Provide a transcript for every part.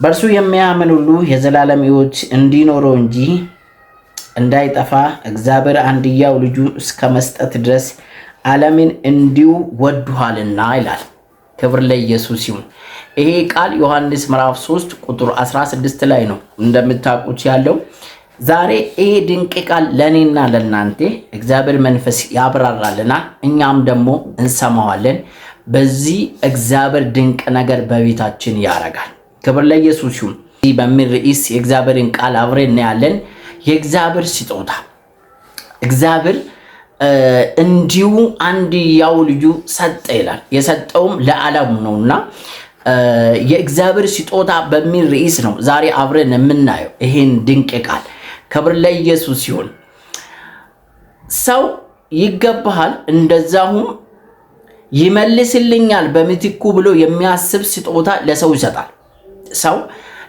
በእርሱ የሚያምን ሁሉ የዘላለም ሕይወት እንዲኖረው እንጂ እንዳይጠፋ እግዚአብሔር አንድያው ልጁ እስከ መስጠት ድረስ ዓለምን እንዲሁ ወዷልና ይላል። ክብር ለኢየሱስ ይሁን። ይሄ ቃል ዮሐንስ ምዕራፍ 3 ቁጥር 16 ላይ ነው እንደምታውቁት ያለው። ዛሬ ይሄ ድንቅ ቃል ለእኔና ለእናንተ እግዚአብሔር መንፈስ ያብራራልና እኛም ደግሞ እንሰማዋለን። በዚህ እግዚአብሔር ድንቅ ነገር በቤታችን ያደርጋል። ክብር ለኢየሱስ ይሁን። በሚል ርዕስ የእግዚአብሔርን ቃል አብረን እናያለን። የእግዚአብሔር ስጦታ እግዚአብሔር እንዲሁ አንድያው ልጁ ሰጠ ይላል። የሰጠውም ለዓለም ነውና የእግዚአብሔር ስጦታ በሚል ርዕስ ነው ዛሬ አብረን የምናየው ይሄን ድንቅ ቃል። ክብር ለኢየሱስ ይሁን። ሰው ይገባሃል እንደዛሁም ይመልስልኛል በምትኩ ብሎ የሚያስብ ስጦታ ለሰው ይሰጣል። ሰው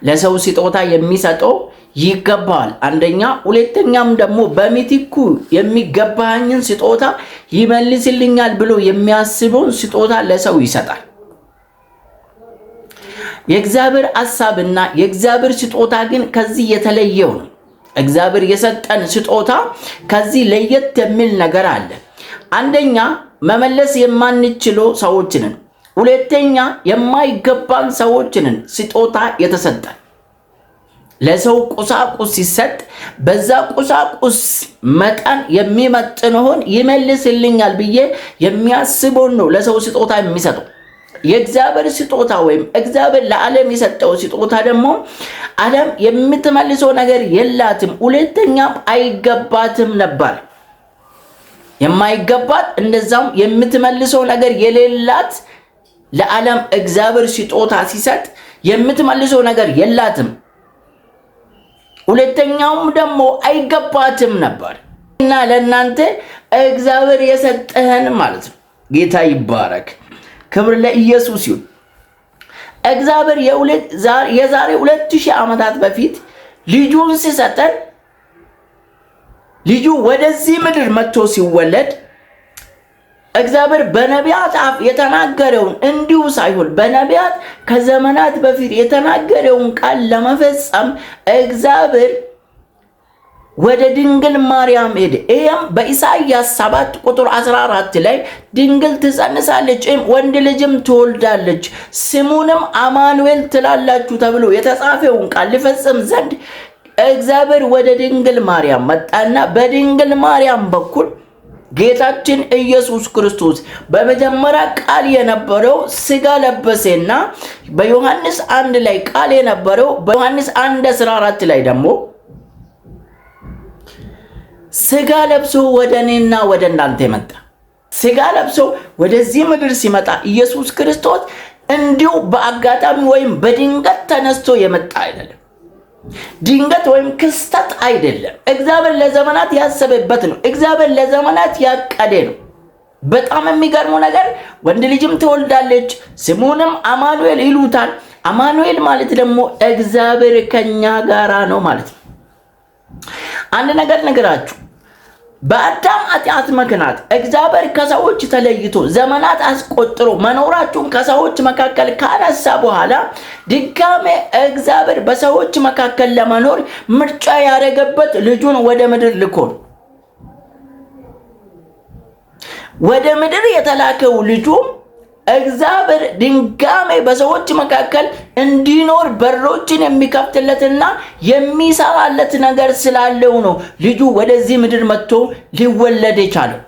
ለሰው ስጦታ የሚሰጠው ይገባል አንደኛ፣ ሁለተኛም ደግሞ በምትኩ የሚገባኝን ስጦታ ይመልስልኛል ብሎ የሚያስበውን ስጦታ ለሰው ይሰጣል። የእግዚአብሔር ሐሳብና የእግዚአብሔር ስጦታ ግን ከዚህ የተለየው ነው። እግዚአብሔር የሰጠን ስጦታ ከዚህ ለየት የሚል ነገር አለ። አንደኛ መመለስ የማንችለው ሰዎችንን፣ ሁለተኛ የማይገባን ሰዎችንን ስጦታ የተሰጠን። ለሰው ቁሳቁስ ሲሰጥ በዛ ቁሳቁስ መጠን የሚመጥነውን ይመልስልኛል ብዬ የሚያስበውን ነው ለሰው ስጦታ የሚሰጠው። የእግዚአብሔር ስጦታ ወይም እግዚአብሔር ለዓለም የሰጠው ስጦታ ደግሞ ዓለም የምትመልሰው ነገር የላትም፣ ሁለተኛም አይገባትም ነበር። የማይገባት እንደዛም የምትመልሰው ነገር የሌላት ለዓለም እግዚአብሔር ስጦታ ሲሰጥ የምትመልሰው ነገር የላትም፣ ሁለተኛውም ደግሞ አይገባትም ነበር። እና ለእናንተ እግዚአብሔር የሰጠህን ማለት ነው። ጌታ ይባረክ። ክብር ለኢየሱስ ይሁን። እግዚአብሔር የዛሬ 2000 ዓመታት በፊት ልጁን ሲሰጠን ልጁ ወደዚህ ምድር መጥቶ ሲወለድ እግዚአብሔር በነቢያት አፍ የተናገረውን እንዲሁ ሳይሆን በነቢያት ከዘመናት በፊት የተናገረውን ቃል ለመፈጸም እግዚአብሔር ወደ ድንግል ማርያም ሄደ። ይህም በኢሳይያስ 7 ቁጥር 14 ላይ ድንግል ትጸንሳለች፣ ወንድ ልጅም ትወልዳለች፣ ስሙንም አማኑኤል ትላላችሁ ተብሎ የተጻፈውን ቃል ሊፈጽም ዘንድ እግዚአብሔር ወደ ድንግል ማርያም መጣና በድንግል ማርያም በኩል ጌታችን ኢየሱስ ክርስቶስ በመጀመሪያ ቃል የነበረው ስጋ ለበሰና በዮሐንስ 1 ላይ ቃል የነበረው በዮሐንስ 1:14 ላይ ደግሞ ስጋ ለብሶ ወደ እኔና ወደ እናንተ መጣ። ስጋ ለብሶ ወደዚህ ምድር ሲመጣ ኢየሱስ ክርስቶስ እንዲሁ በአጋጣሚ ወይም በድንገት ተነስቶ የመጣ አይደለም። ድንገት ወይም ክስተት አይደለም። እግዚአብሔር ለዘመናት ያሰበበት ነው። እግዚአብሔር ለዘመናት ያቀደ ነው። በጣም የሚገርመው ነገር ወንድ ልጅም ትወልዳለች፣ ስሙንም አማኑኤል ይሉታል። አማኑኤል ማለት ደግሞ እግዚአብሔር ከኛ ጋራ ነው ማለት ነው። አንድ ነገር ነገራችሁ። በአዳም ኃጢአት ምክንያት እግዚአብሔር ከሰዎች ተለይቶ ዘመናት አስቆጥሮ መኖራቸውን ከሰዎች መካከል ካነሳ በኋላ ድጋሜ እግዚአብሔር በሰዎች መካከል ለመኖር ምርጫ ያደረገበት ልጁን ወደ ምድር ልኮ ወደ ምድር የተላከው ልጁ እግዚአብሔር ድጋሜ በሰዎች መካከል እንዲኖር በሮችን የሚከፍትለትና የሚሰራለት ነገር ስላለው ነው ልጁ ወደዚህ ምድር መጥቶ ሊወለድ የቻለው።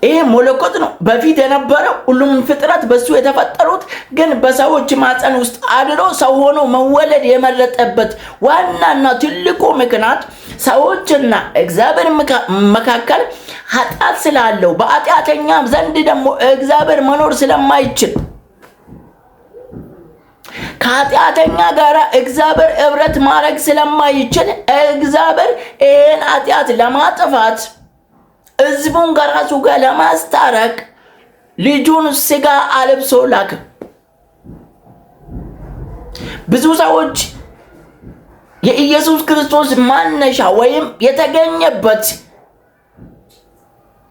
ይሄ መለኮት ነው። በፊት የነበረው ሁሉም ፍጥረት በሱ የተፈጠሩት ግን በሰዎች ማፀን ውስጥ አድሮ ሰው ሆኖ መወለድ የመረጠበት ዋናና ትልቁ ምክንያት ሰዎችና እግዚአብሔር መካከል ኃጢአት ስላለው በኃጢአተኛ ዘንድ ደግሞ እግዚአብሔር መኖር ስለማይችል ከኃጢአተኛ ጋር እግዚአብሔር ህብረት ማድረግ ስለማይችል እግዚአብሔር ይህን ኃጢአት ለማጥፋት ሕዝቡን ከራሱ ጋር ለማስታረቅ ልጁን ስጋ አልብሶ ላከ። ብዙ ሰዎች የኢየሱስ ክርስቶስ ማነሻ ወይም የተገኘበት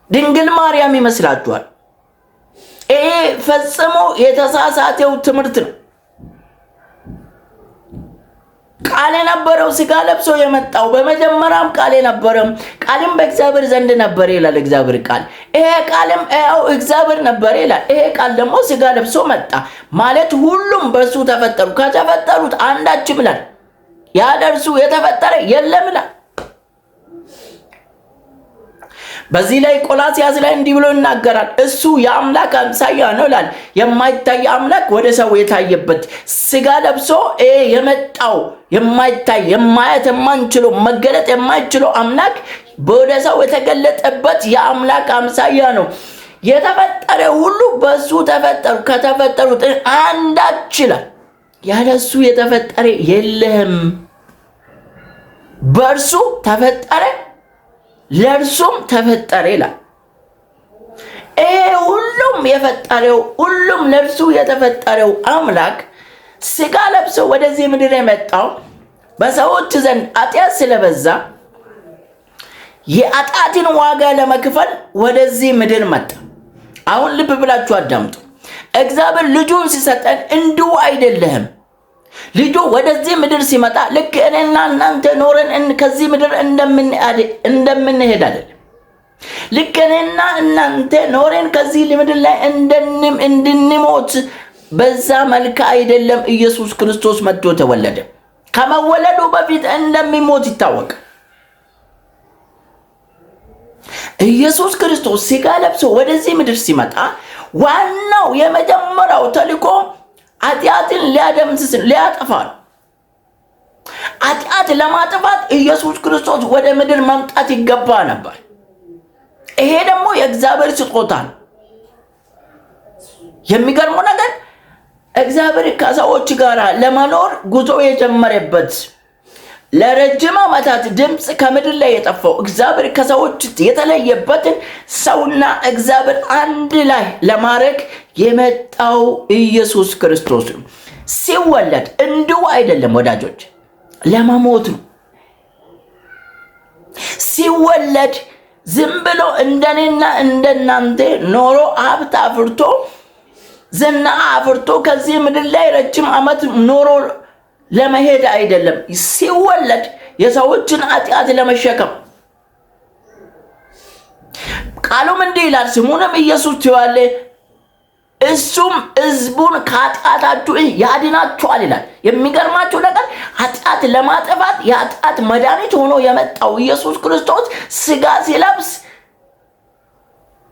ድንግል ማርያም ይመስላችኋል? ይሄ ፈጽሞ የተሳሳተው ትምህርት ነው። ቃል የነበረው ሥጋ ለብሶ የመጣው በመጀመሪያም ቃል የነበረም ቃልም በእግዚአብሔር ዘንድ ነበር ይላል እግዚአብሔር ቃል። ይሄ ቃልም እግዚአብሔር ነበር ይላል። ይሄ ቃል ደግሞ ሥጋ ለብሶ መጣ ማለት ሁሉም በእርሱ ተፈጠሩ፣ ከተፈጠሩት አንዳችም ይላል ያለ እርሱ የተፈጠረ የለም ይላል። በዚህ ላይ ቆላስይስ ላይ እንዲህ ብሎ ይናገራል። እሱ የአምላክ አምሳያ ነው ይላል። የማይታይ አምላክ ወደ ሰው የታየበት ሥጋ ለብሶ የመጣው የማይታይ የማየት የማንችለው መገለጥ የማይችለው አምላክ ወደ ሰው የተገለጠበት የአምላክ አምሳያ ነው። የተፈጠረ ሁሉ በሱ ተፈጠሩ፣ ከተፈጠሩት አንዳች ይላል ያለ እሱ የተፈጠረ የለም። በእርሱ ተፈጠረ ለእርሱም ተፈጠረ ይላል። ሁሉም የፈጠረው ሁሉም ለእርሱ የተፈጠረው አምላክ ሥጋ ለብሶ ወደዚህ ምድር የመጣው በሰዎች ዘንድ ኃጢአት ስለበዛ የኃጢአትን ዋጋ ለመክፈል ወደዚህ ምድር መጣ። አሁን ልብ ብላችሁ አዳምጡ። እግዚአብሔር ልጁን ሲሰጠን እንዲሁ አይደለም። ልጁ ወደዚህ ምድር ሲመጣ ልክ እኔና እናንተ ኖረን ከዚህ ምድር እንደምንሄድ አይደለም። ልክ እኔና እናንተ ኖረን ከዚህ ምድር ላይ እንድንሞት በዛ መልክ አይደለም። ኢየሱስ ክርስቶስ መጥቶ ተወለደ። ከመወለዱ በፊት እንደሚሞት ይታወቃል። ኢየሱስ ክርስቶስ ሥጋ ለብሶ ወደዚህ ምድር ሲመጣ ዋናው የመጀመሪያው ተልእኮ ኃጢአትን ሊያደምስስ ሊያጠፋ ነው። ኃጢአት ለማጥፋት ኢየሱስ ክርስቶስ ወደ ምድር መምጣት ይገባ ነበር። ይሄ ደግሞ የእግዚአብሔር ስጦታ ነው። የሚገርመው ነገር እግዚአብሔር ከሰዎች ጋር ለመኖር ጉዞ የጀመረበት ለረጅም ዓመታት ድምፅ ከምድር ላይ የጠፋው እግዚአብሔር ከሰዎች የተለየበትን ሰውና እግዚአብሔር አንድ ላይ ለማድረግ የመጣው ኢየሱስ ክርስቶስ ነው። ሲወለድ እንዲሁ አይደለም ወዳጆች፣ ለመሞት ነው። ሲወለድ ዝም ብሎ እንደኔና እንደናንተ ኖሮ ሀብት አፍርቶ ዝና አፍርቶ ከዚህ ምድር ላይ ረጅም ዓመት ኖሮ ለመሄድ አይደለም። ሲወለድ የሰዎችን ኃጢአት ለመሸከም ቃሉም እንዲህ ይላል፣ ስሙንም ኢየሱስ ትለዋለህ፣ እሱም ሕዝቡን ከኃጢአታችሁ ያድናችኋል ይላል። የሚገርማችሁ ነገር ኃጢአት ለማጥፋት የኃጢአት መድኃኒት ሆኖ የመጣው ኢየሱስ ክርስቶስ ሥጋ ሲለብስ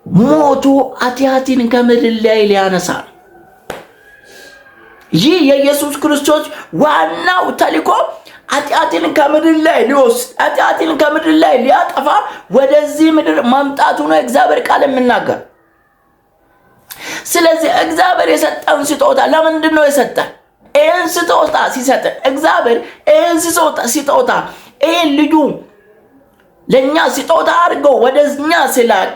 ሞቱ ኃጢአትን ከምድር ላይ ሊያነሳ ነው። ይህ የኢየሱስ ክርስቶስ ዋናው ተልእኮ ኃጢአትን ከምድር ላይ ሊወስድ ኃጢአትን ከምድር ላይ ሊያጠፋ ወደዚህ ምድር መምጣቱ ነው እግዚአብሔር ቃል የሚናገር። ስለዚህ እግዚአብሔር የሰጠን ስጦታ ለምንድን ነው የሰጠን? ይህን ስጦታ ሲሰጠን እግዚአብሔር ይህን ስጦታ ይህን ልጁ ለእኛ ስጦታ አድርገው ወደኛ ሲላክ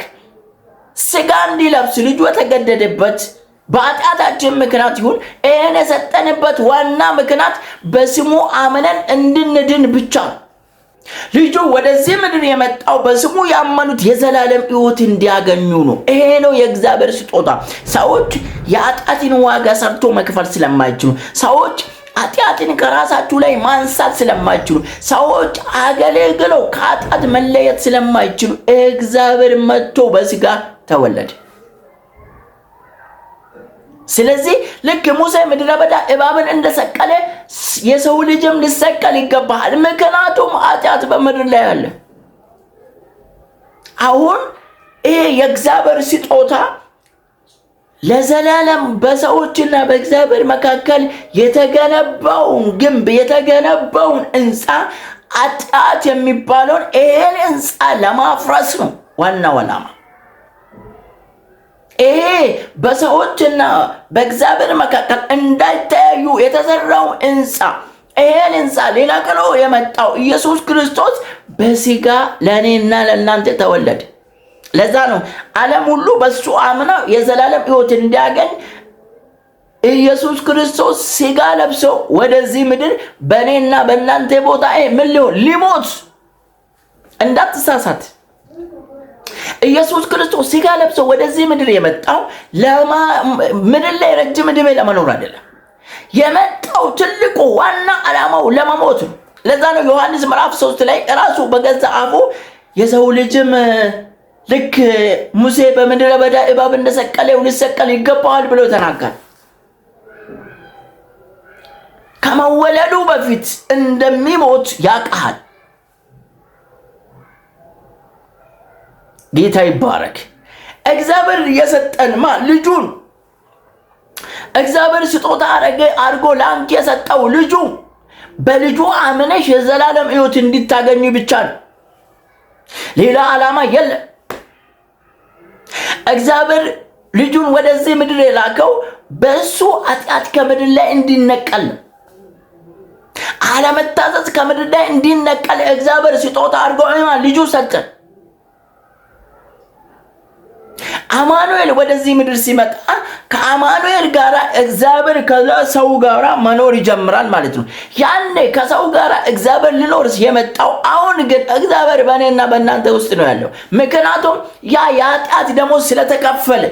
ሥጋ እንዲለብስ ልጁ የተገደደበት በኃጢአታችን ምክንያት ይሁን ይህን የሰጠንበት ዋና ምክንያት በስሙ አምነን እንድንድን ብቻ ነው። ልጁ ወደዚህ ምድር የመጣው በስሙ ያመኑት የዘላለም ሕይወት እንዲያገኙ ነው። ይሄ ነው የእግዚአብሔር ስጦታ። ሰዎች የኃጢአትን ዋጋ ሰርቶ መክፈል ስለማይችሉ፣ ሰዎች ኃጢአትን ከራሳችሁ ላይ ማንሳት ስለማይችሉ፣ ሰዎች አገልግለው ከኃጢአት መለየት ስለማይችሉ እግዚአብሔር መጥቶ በሥጋ ተወለደ። ስለዚህ ልክ ሙሴ ምድረ በዳ እባብን እንደሰቀለ የሰው ልጅም ሊሰቀል ይገባል። ምክንያቱም ኃጢአት በምድር ላይ አለ። አሁን ይሄ የእግዚአብሔር ስጦታ ለዘላለም በሰዎችና በእግዚአብሔር መካከል የተገነባውን ግንብ የተገነባውን ሕንፃ ኃጢአት የሚባለውን ይሄን ሕንፃ ለማፍረስ ነው ዋናው ዓላማ። ይሄ በሰዎችና በእግዚአብሔር መካከል እንዳይተያዩ የተሰራው ሕንፃ ይሄን ሕንፃ ሊነቅሎ የመጣው ኢየሱስ ክርስቶስ በሥጋ ለእኔና ለእናንተ ተወለደ። ለዛ ነው ዓለም ሁሉ በሱ አምነው የዘላለም ሕይወት እንዲያገኝ ኢየሱስ ክርስቶስ ሥጋ ለብሶ ወደዚህ ምድር በእኔና በእናንተ ቦታ ምን ሊሆን ሊሞት። እንዳትሳሳት፣ ኢየሱስ ክርስቶስ ሥጋ ለብሶ ወደዚህ ምድር የመጣው ምድር ላይ ረጅም ዕድሜ ለመኖር አይደለም። የመጣው ትልቁ ዋና ዓላማው ለመሞት ነው። ለዛ ነው ዮሐንስ ምዕራፍ 3 ላይ ራሱ በገዛ አፉ የሰው ልጅም ልክ ሙሴ በምድረ በዳ እባብ እንደሰቀለው ሊሰቀል ይገባዋል ብሎ ተናገረ። ከመወለዱ በፊት እንደሚሞት ያውቃል። ጌታ ይባረክ። እግዚአብሔር የሰጠን ልጁን እግዚአብሔር ስጦታ አድርጎ ለአንቺ የሰጠው ልጁ በልጁ አምነሽ የዘላለም ሕይወት እንድታገኙ ብቻ ነው። ሌላ ዓላማ የለም። እግዚአብሔር ልጁን ወደዚህ ምድር የላከው በእሱ ኃጢአት ከምድር ላይ እንዲነቀል ነው። አለመታዘዝ ከምድር ላይ እንዲነቀል እግዚአብሔር ስጦታ አድርጎ ልጁ ሰጠን። አማኑኤል ወደዚህ ምድር ሲመጣ ከአማኑኤል ጋር እግዚአብሔር ከሰው ጋር መኖር ይጀምራል ማለት ነው። ያኔ ከሰው ጋር እግዚአብሔር ሊኖር የመጣው አሁን ግን እግዚአብሔር በእኔና በእናንተ ውስጥ ነው ያለው። ምክንያቱም ያ የኃጢአት ደሞዝ ስለተከፈለ።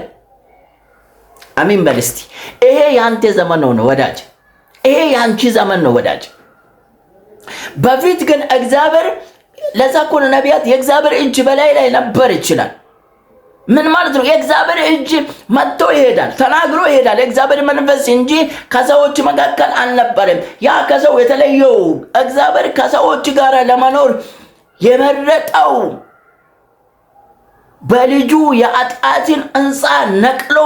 አሚን በል እስቲ። ይሄ ያንተ ዘመን ነው ወዳጅ፣ ይሄ ያንቺ ዘመን ነው ወዳጅ። በፊት ግን እግዚአብሔር ለዛ እኮ ነው ነቢያት የእግዚአብሔር እጅ በላይ ላይ ነበር ይችላል። ምን ማለት ነው? የእግዚአብሔር እጅ መጥቶ ይሄዳል፣ ተናግሮ ይሄዳል። የእግዚአብሔር መንፈስ እንጂ ከሰዎች መካከል አልነበረም። ያ ከሰው የተለየው እግዚአብሔር ከሰዎች ጋር ለመኖር የመረጠው በልጁ የኃጢአትን ሕንፃ ነቅሎ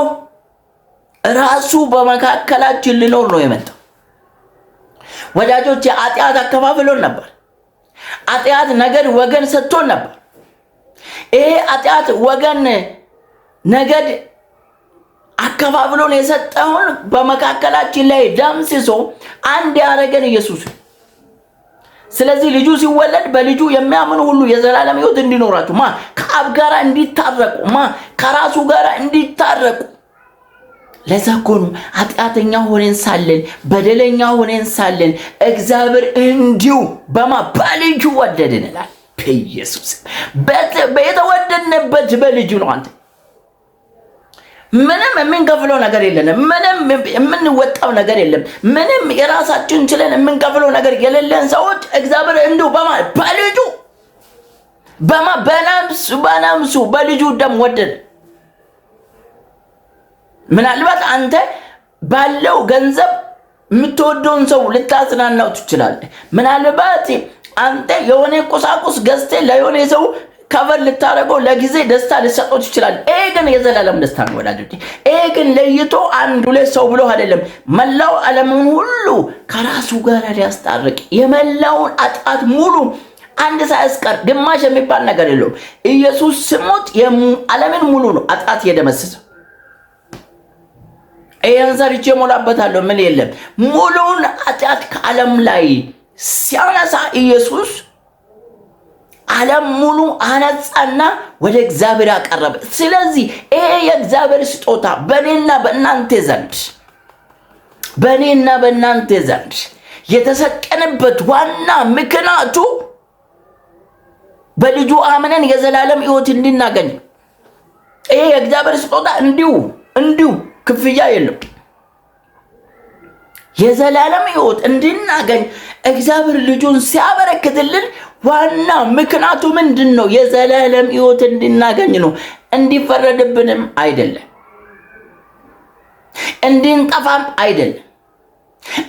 ራሱ በመካከላችን ሊኖር ነው የመጣው። ወዳጆች የኃጢአት አከፋፍሎን ነበር። ኃጢአት ነገድ ወገን ሰጥቶን ነበር። ይሄ ኃጢአት ወገን ነገድ አከፋፍሎን የሰጠውን በመካከላችን ላይ ደምስሶ አንድ ያደረገን ኢየሱስ። ስለዚህ ልጁ ሲወለድ በልጁ የሚያምኑ ሁሉ የዘላለም ሕይወት እንዲኖራቸው ከአብ ጋር እንዲታረቁ ከራሱ ጋር እንዲታረቁ። ለዛ እኮ ነው ኃጢአተኛ ሆነን ሳለን በደለኛ ሆነን ሳለን እግዚአብሔር እንዲሁ በልጁ ወደደን ይላል። ኢየሱስ በተወደድንበት በልጁ ነው። አንተ ምንም የምንከፍለው ነገር የለንም። ምንም የምንወጣው ነገር የለም። ምንም የራሳችን ችለን የምንከፍለው ነገር የሌለን ሰዎች እግዚአብሔር እንዲሁ በልጁ በነፍሱ በልጁ ደም ወደደ። ምናልባት አንተ ባለው ገንዘብ የምትወደውን ሰው ልታጽናናው ትችላለህ። ምናልባት አንተ የሆነ ቁሳቁስ ገዝተህ ለሆነ ሰው ከቨር ልታረገው ለጊዜ ደስታ ልሰጠው ትችላለህ። ይሄ ግን የዘላለም ደስታ ነው ወዳጆቼ። ይሄ ግን ለይቶ አንድ ሁለት ሰው ብሎ አይደለም፣ መላው ዓለምን ሁሉ ከራሱ ጋር ሊያስታርቅ የመላውን ኃጢአት ሙሉ አንድ ሳያስቀር ግማሽ የሚባል ነገር የለውም። ኢየሱስ ሲሞት ዓለምን ሙሉ ነው ኃጢአት የደመሰሰው። ይሄን ሰርቼ እሞላበታለሁ ምን የለም። ሙሉውን ኃጢአት ከዓለም ላይ ሲያነሳ ኢየሱስ ዓለም ሙሉ አነጻና ወደ እግዚአብሔር አቀረበ። ስለዚህ ይሄ የእግዚአብሔር ስጦታ በእኔና በእናንተ ዘንድ የተሰጠንበት ዋና ምክንያቱ በልጁ አምነን የዘላለም ሕይወት እንድናገኝ። ይሄ የእግዚአብሔር ስጦታ እንዲሁ ክፍያ የለም። የዘላለም ሕይወት እንድናገኝ እግዚአብሔር ልጁን ሲያበረክትልን ዋና ምክንያቱ ምንድን ነው? የዘላለም ሕይወት እንድናገኝ ነው። እንዲፈረድብንም አይደለም፣ እንድንጠፋም አይደለም።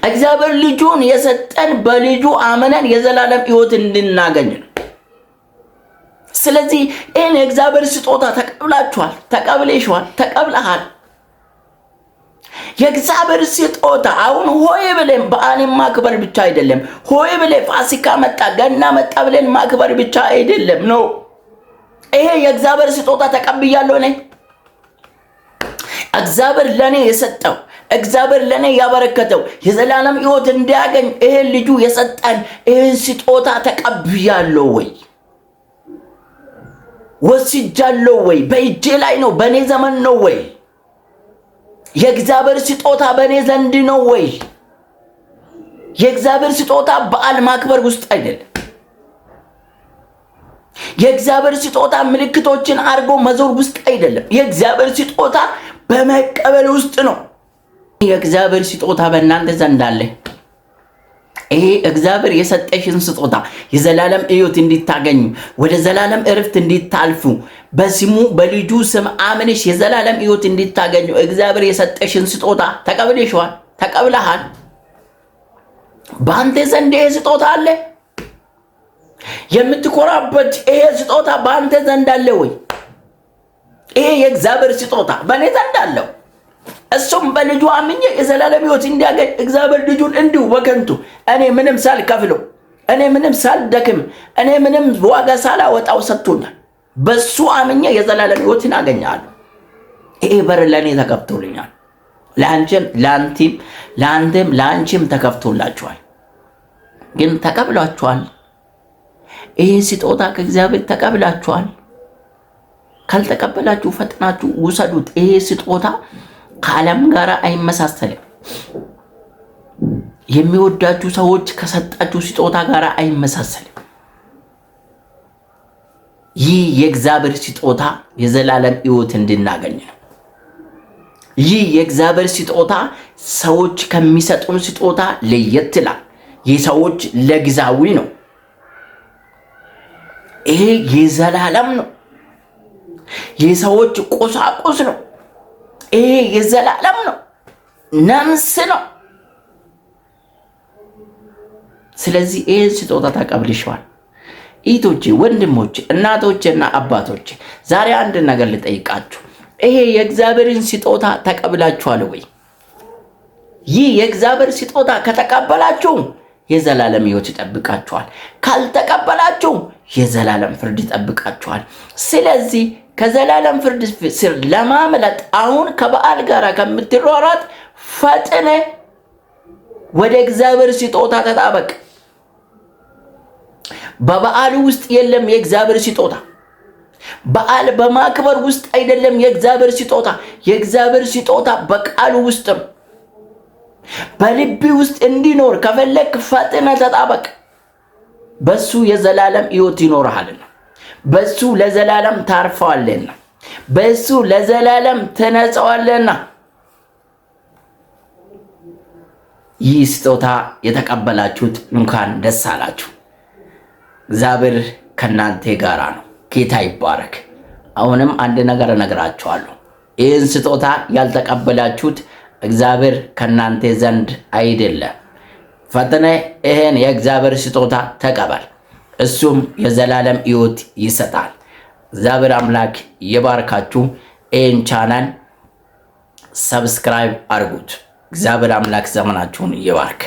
እግዚአብሔር ልጁን የሰጠን በልጁ አምነን የዘላለም ሕይወት እንድናገኝ ነው። ስለዚህ ይህን የእግዚአብሔር ስጦታ ተቀብላችኋል፣ ተቀብለሽዋል፣ ተቀብለሃል። የእግዚአብሔር ስጦታ አሁን ሆይ ብለን በዓልን ማክበር ብቻ አይደለም። ሆይ ብለን ፋሲካ መጣ ገና መጣ ብለን ማክበር ብቻ አይደለም ነው። ይሄ የእግዚአብሔር ስጦታ ተቀብያለሁ ነኝ። እግዚአብሔር ለኔ የሰጠው እግዚአብሔር ለኔ ያበረከተው የዘላለም ሕይወት እንዲያገኝ ይሄ ልጁ የሰጠን ይሄን ስጦታ ተቀብያለሁ ወይ? ወስጃለሁ ወይ? በእጄ ላይ ነው? በእኔ ዘመን ነው ወይ? የእግዚአብሔር ስጦታ በእኔ ዘንድ ነው ወይ? የእግዚአብሔር ስጦታ በዓል ማክበር ውስጥ አይደለም። የእግዚአብሔር ስጦታ ምልክቶችን አድርጎ መዞር ውስጥ አይደለም። የእግዚአብሔር ስጦታ በመቀበል ውስጥ ነው። የእግዚአብሔር ስጦታ በእናንተ ዘንድ አለ። ይሄ እግዚአብሔር የሰጠሽን ስጦታ የዘላለም ሕይወት እንድታገኙ ወደ ዘላለም እረፍት እንድታልፉ በስሙ በልጁ ስም አምነሽ የዘላለም ሕይወት እንድታገኙ እግዚአብሔር የሰጠሽን ስጦታ ተቀብለሽዋል፣ ተቀብለሃል። በአንተ ዘንድ ይሄ ስጦታ አለ። የምትኮራበት ይሄ ስጦታ በአንተ ዘንድ አለ ወይ? ይሄ የእግዚአብሔር ስጦታ በእኔ ዘንድ አለው። እሱም በልጁ አምኜ የዘላለም ሕይወት እንዲያገኝ እግዚአብሔር ልጁን እንዲሁ በከንቱ እኔ ምንም ሳልከፍለው እኔ ምንም ሳልደክም እኔ ምንም ዋጋ ሳላወጣው ሰጥቶኛል። በሱ አምኜ የዘላለም ሕይወትን አገኛለሁ። ይሄ በር ለእኔ ተከፍቶልኛል። ለአንተም ለአንቺም ተከፍቶላችኋል። ግን ተቀብላችኋል? ይሄ ስጦታ ከእግዚአብሔር ተቀብላችኋል? ካልተቀበላችሁ ፈጥናችሁ ውሰዱት። ይሄ ስጦታ ከዓለም ጋር አይመሳሰልም። የሚወዳችሁ ሰዎች ከሰጣችሁ ስጦታ ጋር አይመሳሰልም። ይህ የእግዚአብሔር ስጦታ የዘላለም ሕይወት እንድናገኝ ነው። ይህ የእግዚአብሔር ስጦታ ሰዎች ከሚሰጡን ስጦታ ለየት ይላል። የሰዎች ለጊዜያዊ ነው። ይሄ የዘላለም ነው። የሰዎች ቁሳቁስ ነው። ይሄ የዘላለም ነው፣ ነፍስ ነው። ስለዚህ ይሄ ስጦታ ተቀብለሽዋል። እህቶቼ፣ ወንድሞቼ፣ እናቶቼና አባቶቼ ዛሬ አንድ ነገር ልጠይቃችሁ። ይሄ የእግዚአብሔርን ስጦታ ተቀብላችኋል ወይ? ይህ የእግዚአብሔር ስጦታ ከተቀበላችሁ የዘላለም ሕይወት ይጠብቃችኋል። ካልተቀበላችሁ የዘላለም ፍርድ ይጠብቃችኋል። ስለዚህ ከዘላለም ፍርድ ስር ለማምለጥ አሁን ከበዓል ጋር ከምትሯሯጥ ፈጥነ ወደ እግዚአብሔር ስጦታ ተጣበቅ። በበዓል ውስጥ የለም የእግዚአብሔር ስጦታ። በዓል በማክበር ውስጥ አይደለም የእግዚአብሔር ስጦታ። የእግዚአብሔር ስጦታ በቃሉ ውስጥ ነው። በልብ ውስጥ እንዲኖር ከፈለክ ፈጥነ ተጣበቅ። በሱ የዘላለም ሕይወት ይኖርሃልና፣ በሱ ለዘላለም ታርፈዋለና፣ በሱ ለዘላለም ትነጻዋለና። ይህ ስጦታ የተቀበላችሁት እንኳን ደስ አላችሁ። እግዚአብሔር ከናንተ ጋራ ነው። ጌታ ይባረክ። አሁንም አንድ ነገር እነግራችኋለሁ። ይህን ስጦታ ያልተቀበላችሁት እግዚአብሔር ከናንተ ዘንድ አይደለም። ፈጥነ ይህን የእግዚአብሔር ስጦታ ተቀበል። እሱም የዘላለም ሕይወት ይሰጣል። እግዚአብሔር አምላክ ይባርካችሁ። ይህን ቻናል ሰብስክራይብ አድርጉት። እግዚአብሔር አምላክ ዘመናችሁን ይባርክ።